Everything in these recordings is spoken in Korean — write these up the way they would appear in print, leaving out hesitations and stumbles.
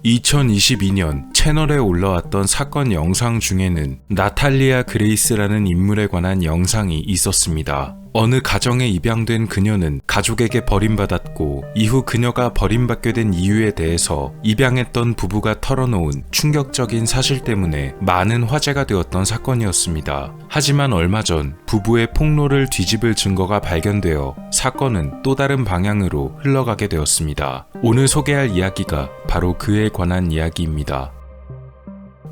2022년 채널에 올라왔던 사건 영상 중에는 나탈리아 그레이스라는 인물에 관한 영상이 있었습니다. 어느 가정에 입양된 그녀는 가족에게 버림받았고 이후 그녀가 버림받게 된 이유에 대해서 입양했던 부부가 털어놓은 충격적인 사실 때문에 많은 화제가 되었던 사건이었습니다. 하지만 얼마 전 부부의 폭로를 뒤집을 증거가 발견되어 사건은 또 다른 방향으로 흘러가게 되었습니다. 오늘 소개할 이야기가 바로 그에 관한 이야기입니다.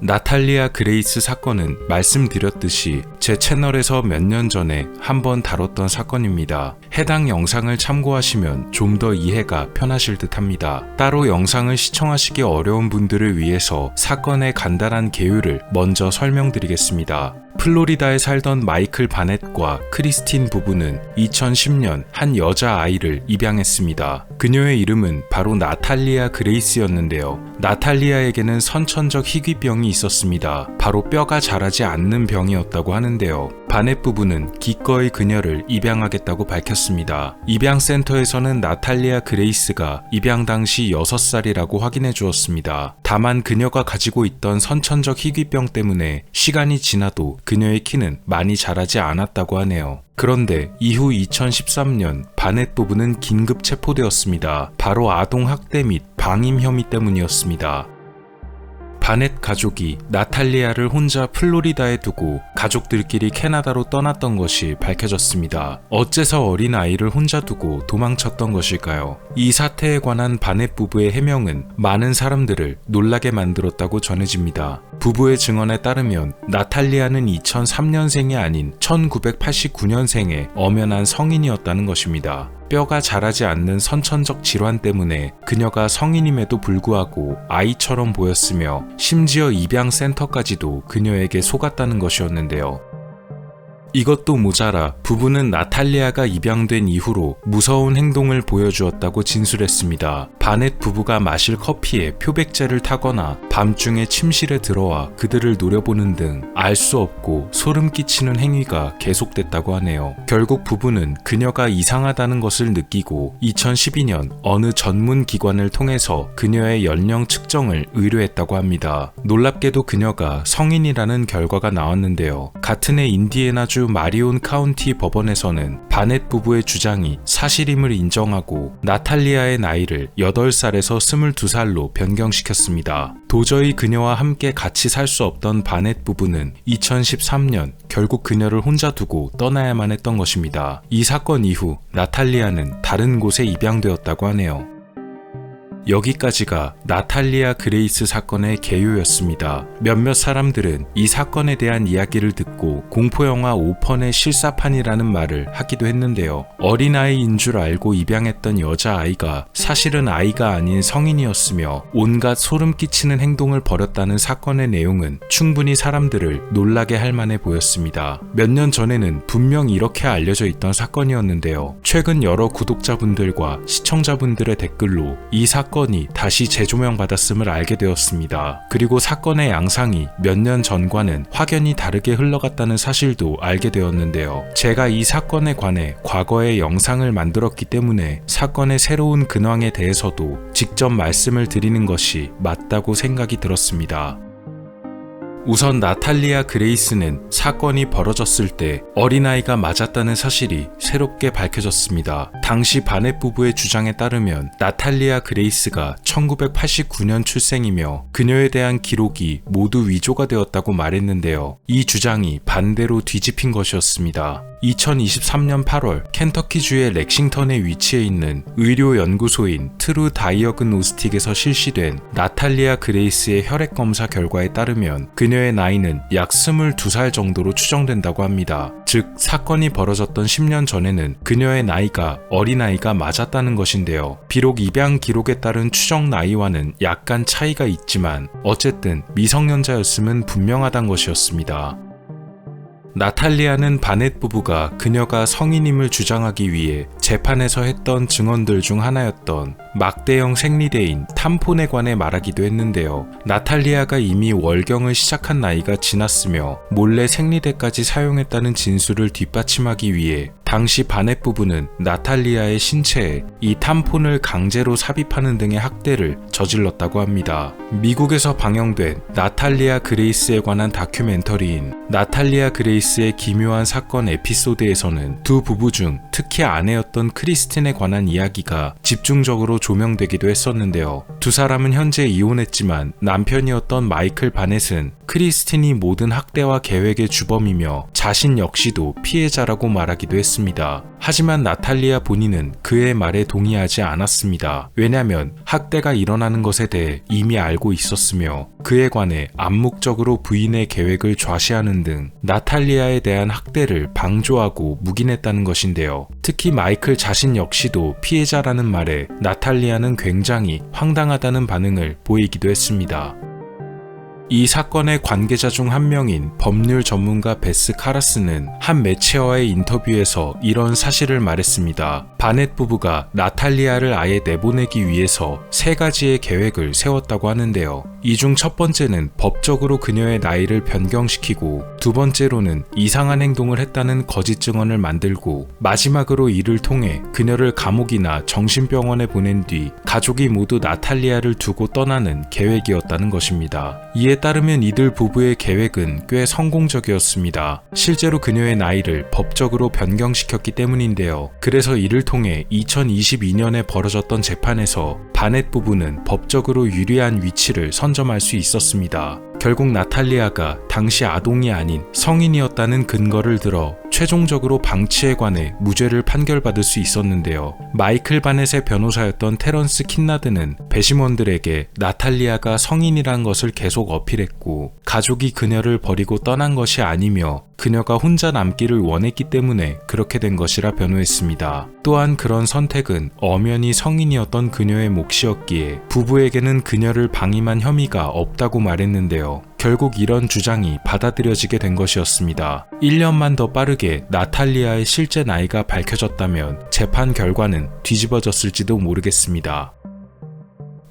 나탈리아 그레이스 사건은 말씀드렸듯이 제 채널에서 몇 년 전에 한번 다뤘던 사건입니다. 해당 영상을 참고하시면 좀 더 이해가 편하실 듯 합니다. 따로 영상을 시청하시기 어려운 분들을 위해서 사건의 간단한 개요를 먼저 설명드리겠습니다. 플로리다에 살던 마이클 바넷과 크리스틴 부부는 2010년 한 여자아이를 입양했습니다. 그녀의 이름은 바로 나탈리아 그레이스였는데요. 나탈리아에게는 선천적 희귀병이 있었습니다. 바로 뼈가 자라지 않는 병이었다고 하는데요. 바넷 부부는 기꺼이 그녀를 입양하겠다고 밝혔습니다. 입양센터에서는 나탈리아 그레이스가 입양 당시 6살이라고 확인해 주었습니다. 다만 그녀가 가지고 있던 선천적 희귀병 때문에 시간이 지나도 그녀의 키는 많이 자라지 않았다고 하네요. 그런데 이후 2013년 바넷 부부는 긴급 체포되었습니다. 바로 아동 학대 및 방임 혐의 때문이었습니다. 바넷 가족이 나탈리아를 혼자 플로리다에 두고 가족들끼리 캐나다로 떠났던 것이 밝혀졌습니다. 어째서 어린 아이를 혼자 두고 도망쳤던 것일까요? 이 사태에 관한 바넷 부부의 해명은 많은 사람들을 놀라게 만들었다고 전해집니다. 부부의 증언에 따르면 나탈리아는 2003년생이 아닌 1989년생의 엄연한 성인이었다는 것입니다. 뼈가 자라지 않는 선천적 질환 때문에 그녀가 성인임에도 불구하고 아이처럼 보였으며 심지어 입양센터까지도 그녀에게 속았다는 것이었는데요. 이것도 모자라 부부는 나탈리아가 입양된 이후로 무서운 행동을 보여주었다고 진술했습니다. 바넷 부부가 마실 커피에 표백제를 타거나 밤중에 침실에 들어와 그들을 노려보는 등 알 수 없고 소름 끼치는 행위가 계속됐다고 하네요. 결국 부부는 그녀가 이상하다는 것을 느끼고 2012년 어느 전문 기관을 통해서 그녀의 연령 측정을 의뢰했다고 합니다. 놀랍게도 그녀가 성인이라는 결과가 나왔는데요. 같은 해 인디애나주 마리온 카운티 법원에서는 바넷 부부의 주장이 사실임을 인정하고 나탈리아의 나이를 8살에서 22살로 변경시켰습니다. 도저히 그녀와 함께 같이 살 수 없던 바넷 부부는 2013년 결국 그녀를 혼자 두고 떠나야만 했던 것입니다. 이 사건 이후 나탈리아는 다른 곳에 입양되었다고 하네요. 여기까지가 나탈리아 그레이스 사건의 개요였습니다. 몇몇 사람들은 이 사건에 대한 이야기를 듣고 공포영화 오펀의 실사판이라는 말을 하기도 했는데요. 어린아이인 줄 알고 입양했던 여자아이가 사실은 아이가 아닌 성인이었으며 온갖 소름 끼치는 행동을 벌였다는 사건의 내용은 충분히 사람들을 놀라게 할 만해 보였습니다. 몇 년 전에는 분명 이렇게 알려져 있던 사건이었는데요. 최근 여러 구독자분들과 시청자분들의 댓글로 이 사건이 다시 재조명받았음을 알게 되었습니다. 그리고 사건의 양상이 몇 년 전과는 확연히 다르게 흘러갔다는 사실도 알게 되었는데요. 제가 이 사건에 관해 과거에 영상을 만들었기 때문에 사건의 새로운 근황에 대해서도 직접 말씀을 드리는 것이 맞다고 생각이 들었습니다. 우선 나탈리아 그레이스는 사건이 벌어졌을 때 어린아이가 맞았다는 사실이 새롭게 밝혀졌습니다. 당시 바넷 부부의 주장에 따르면 나탈리아 그레이스가 1989년 출생이며 그녀에 대한 기록이 모두 위조가 되었다고 말했는데요. 이 주장이 반대로 뒤집힌 것이었습니다. 2023년 8월 켄터키주의 렉싱턴에 위치해 있는 의료연구소인 트루 다이어그노스틱에서 실시된 나탈리아 그레이스의 혈액검사 결과에 따르면 그녀의 나이는 약 22살 정도로 추정된다고 합니다. 즉 사건이 벌어졌던 10년 전에는 그녀의 나이가 어린아이가 맞았다는 것인데요. 비록 입양 기록에 따른 추정 나이와는 약간 차이가 있지만 어쨌든 미성년자였음은 분명하단 것이었습니다. 나탈리아는 바넷 부부가 그녀가 성인임을 주장하기 위해 재판에서 했던 증언들 중 하나였던 막대형 생리대인 탐폰에 관해 말하기도 했는데요. 나탈리아가 이미 월경을 시작한 나이가 지났으며 몰래 생리대까지 사용했다는 진술을 뒷받침하기 위해 당시 바넷 부부는 나탈리아의 신체에 이 탐폰을 강제로 삽입하는 등의 학대를 저질렀다고 합니다. 미국에서 방영된 나탈리아 그레이스에 관한 다큐멘터리인 나탈리아 그레이스의 기묘한 사건 에피소드에서는 두 부부 중 특히 아내였던 크리스틴에 관한 이야기가 집중적으로 조명되기도 했었는데요. 두 사람은 현재 이혼했지만 남편이었던 마이클 바넷은 크리스틴이 모든 학대와 계획의 주범이며 자신 역시도 피해자라고 말하기도 했습니다. 하지만 나탈리아 본인은 그의 말에 동의하지 않았습니다. 왜냐하면 학대가 일어나는 것에 대해 이미 알고 있었으며 그에 관해 암묵적으로 부인의 계획을 좌시하는 등 나탈리아에 대한 학대를 방조하고 묵인했다는 것인데요. 특히 마이클 자신 역시도 피해자라는 말에 나탈리아는 굉장히 황당하다는 반응을 보이기도 했습니다. 이 사건의 관계자 중 한 명인 법률 전문가 베스 카라스는 한 매체와의 인터뷰에서 이런 사실을 말했습니다. 바넷 부부가 나탈리아를 아예 내보내기 위해서 3가지의 계획을 세웠다고 하는데요. 이 중 첫 번째는 법적으로 그녀의 나이를 변경시키고, 두 번째로는 이상한 행동을 했다는 거짓 증언을 만들고, 마지막으로 이를 통해 그녀를 감옥이나 정신병원에 보낸 뒤 가족이 모두 나탈리아를 두고 떠나는 계획이었다는 것입니다. 이에 따르면 이들 부부의 계획은 꽤 성공적이었습니다. 실제로 그녀의 나이를 법적으로 변경시켰기 때문인데요. 그래서 이를 통해 2022년에 벌어졌던 재판에서 바넷 부부는 법적으로 유리한 위치를 선점할 수 있었습니다. 결국 나탈리아가 당시 아동이 아닌 성인이었다는 근거를 들어 최종적으로 방치에 관해 무죄를 판결받을 수 있었는데요. 마이클 바넷의 변호사였던 테런스 킨나드는 배심원들에게 나탈리아가 성인이란 것을 계속 어필했고, 가족이 그녀를 버리고 떠난 것이 아니며 그녀가 혼자 남기를 원했기 때문에 그렇게 된 것이라 변호했습니다. 또한 그런 선택은 엄연히 성인이었던 그녀의 몫이었기에 부부에게는 그녀를 방임한 혐의가 없다고 말했는데요. 결국 이런 주장이 받아들여지게 된 것이었습니다. 1년만 더 빠르게 나탈리아의 실제 나이가 밝혀졌다면 재판 결과는 뒤집어졌을지도 모르겠습니다.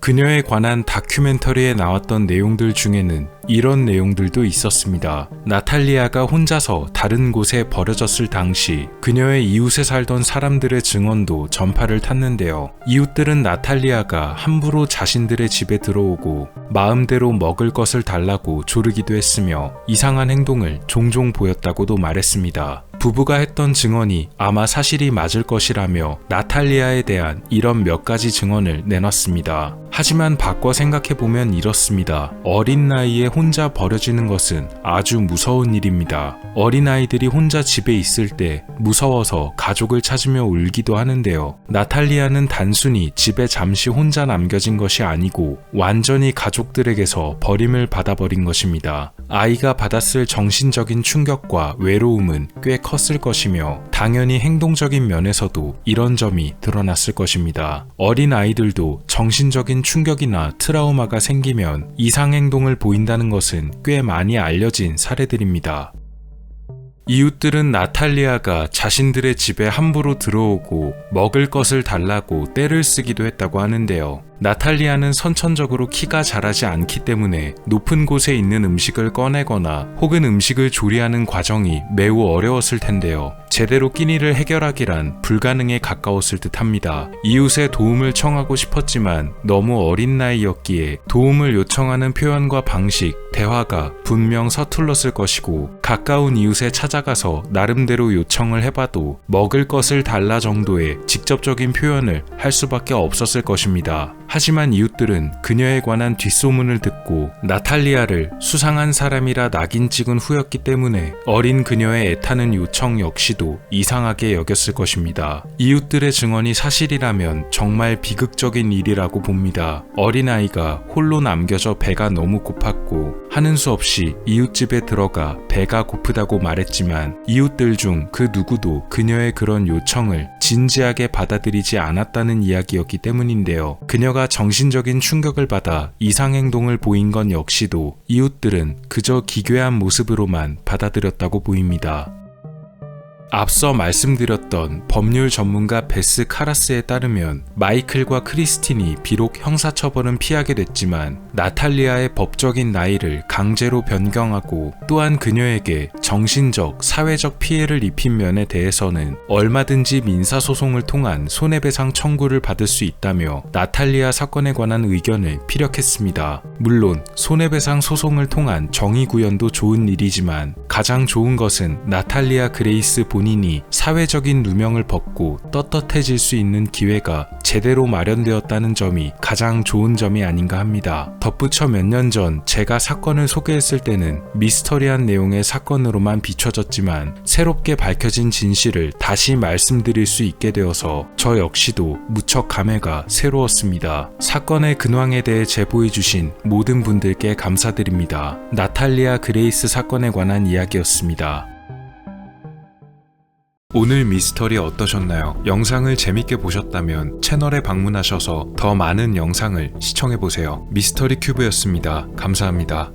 그녀에 관한 다큐멘터리에 나왔던 내용들 중에는 이런 내용들도 있었습니다. 나탈리아가 혼자서 다른 곳에 버려졌을 당시 그녀의 이웃에 살던 사람들의 증언도 전파를 탔는데요. 이웃들은 나탈리아가 함부로 자신들의 집에 들어오고 마음대로 먹을 것을 달라고 조르기도 했으며 이상한 행동을 종종 보였다고도 말했습니다. 부부가 했던 증언이 아마 사실이 맞을 것이라며 나탈리아에 대한 이런 몇 가지 증언을 내놨습니다. 하지만 바꿔 생각해보면 이렇습니다. 어린 나이에 혼자 버려지는 것은 아주 무서운 일입니다. 어린아이들이 혼자 집에 있을 때 무서워서 가족을 찾으며 울기도 하는데요. 나탈리아는 단순히 집에 잠시 혼자 남겨진 것이 아니고 완전히 가족들에게서 버림을 받아버린 것입니다. 아이가 받았을 정신적인 충격과 외로움은 꽤 컸을 것이며 당연히 행동적인 면에서도 이런 점이 드러났을 것입니다. 어린 아이들도 정신적인 충격이나 트라우마가 생기면 이상행동을 보인다는 것은 꽤 많이 알려진 사례들입니다. 이웃들은 나탈리아가 자신들의 집에 함부로 들어오고 먹을 것을 달라고 떼를 쓰기도 했다고 하는데요. 나탈리아는 선천적으로 키가 자라지 않기 때문에 높은 곳에 있는 음식을 꺼내거나 혹은 음식을 조리하는 과정이 매우 어려웠을 텐데요. 제대로 끼니를 해결하기란 불가능에 가까웠을 듯합니다. 이웃의 도움을 청하고 싶었지만 너무 어린 나이였기에 도움을 요청하는 표현과 방식, 대화가 분명 서툴렀을 것이고 가까운 이웃에 찾아가서 나름대로 요청을 해봐도 먹을 것을 달라 정도의 직접적인 표현을 할 수밖에 없었을 것입니다. 하지만 이웃들은 그녀에 관한 뒷소문을 듣고 나탈리아를 수상한 사람이라 낙인 찍은 후였기 때문에 어린 그녀의 애타는 요청 역시도 이상하게 여겼을 것입니다. 이웃들의 증언이 사실이라면 정말 비극적인 일이라고 봅니다. 어린아이가 홀로 남겨져 배가 너무 고팠고 하는 수 없이 이웃집에 들어가 배가 고프다고 말했지만 이웃들 중 그 누구도 그녀의 그런 요청을 진지하게 받아들이지 않았다는 이야기였기 때문인데요. 그녀가 정신적인 충격을 받아 이상행동을 보인 건 역시도 이웃들은 그저 기괴한 모습으로만 받아들였다고 보입니다. 앞서 말씀드렸던 법률 전문가 베스 카라스에 따르면 마이클과 크리스틴이 비록 형사처벌은 피하게 됐지만 나탈리아의 법적인 나이를 강제로 변경하고 또한 그녀에게 정신적, 사회적 피해를 입힌 면에 대해서는 얼마든지 민사소송을 통한 손해배상 청구를 받을 수 있다며 나탈리아 사건에 관한 의견을 피력했습니다. 물론 손해배상 소송을 통한 정의구현도 좋은 일이지만 가장 좋은 것은 나탈리아 그레이스 본인이 사회적인 누명을 벗고 떳떳해질 수 있는 기회가 제대로 마련되었다는 점이 가장 좋은 점이 아닌가 합니다. 덧붙여 몇 년 전 제가 사건을 소개했을 때는 미스터리한 내용의 사건으로만 비춰졌지만 새롭게 밝혀진 진실을 다시 말씀드릴 수 있게 되어서 저 역시도 무척 감회가 새로웠습니다. 사건의 근황에 대해 제보해주신 모든 분들께 감사드립니다. 나탈리아 그레이스 사건에 관한 이야기였습니다. 오늘 미스터리 어떠셨나요? 영상을 재밌게 보셨다면 채널에 방문하셔서 더 많은 영상을 시청해보세요. 미스터리 큐브였습니다. 감사합니다.